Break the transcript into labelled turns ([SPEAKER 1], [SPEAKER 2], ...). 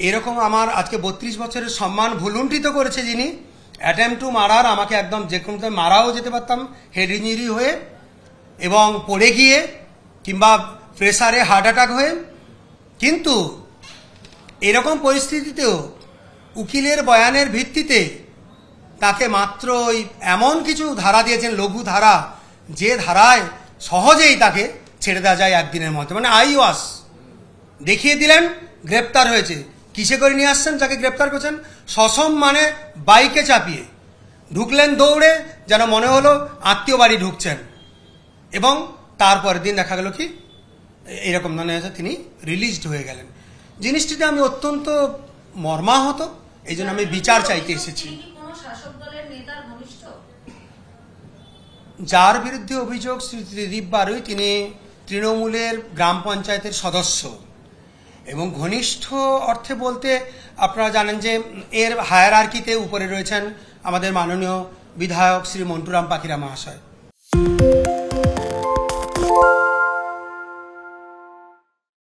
[SPEAKER 1] এরকম আমার আজকে 32 বছরের সম্মান ভুলুণ্ঠিত করেছে যিনি। অ্যাটেম্প টু মারার, আমাকে একদম যে কোনো মারাও যেতে পারতাম হেড ইঞ্জুরি হয়ে এবং পড়ে গিয়ে কিংবা প্রেসারে হার্ট অ্যাটাক হয়ে। কিন্তু এরকম পরিস্থিতিতেও উকিলের বয়ানের ভিত্তিতে তাকে মাত্র ওই এমন কিছু ধারা দিয়েছেন, লঘু ধারা, যে ধারায় সহজেই তাকে ছেড়ে দেওয়া যায় একদিনের মধ্যে। মানে আইওয়াস দেখিয়ে দিলেন, গ্রেপ্তার হয়েছে। কিসে করে নিয়ে আসছেন যাকে গ্রেপ্তার করছেন? সসম্মানে বাইকে চাপিয়ে ঢুকলেন দৌড়ে, যেন মনে হলো আত্মীয় বাড়ি ঢুকছেন। এবং তারপরের দিন দেখা গেল কি এরকম মনে হয়েছে তিনি রিলিজড হয়ে গেলেন। জিনিসটিতে আমি অত্যন্ত মর্মাহত, এই জন্য আমি বিচার চাইতে এসেছি। যার বিরুদ্ধে অভিযোগ শ্রী ত্রিদীপ বারুই, তিনি তৃণমূলের গ্রাম পঞ্চায়েতের সদস্য এবং ঘনিষ্ঠ অর্থে বলতে আপনারা জানেন যে এর হায়ারার্কিতে উপরে রয়েছেন আমাদের মাননীয় বিধায়ক শ্রী মন্টুরাম পাখিরা মহাশয়।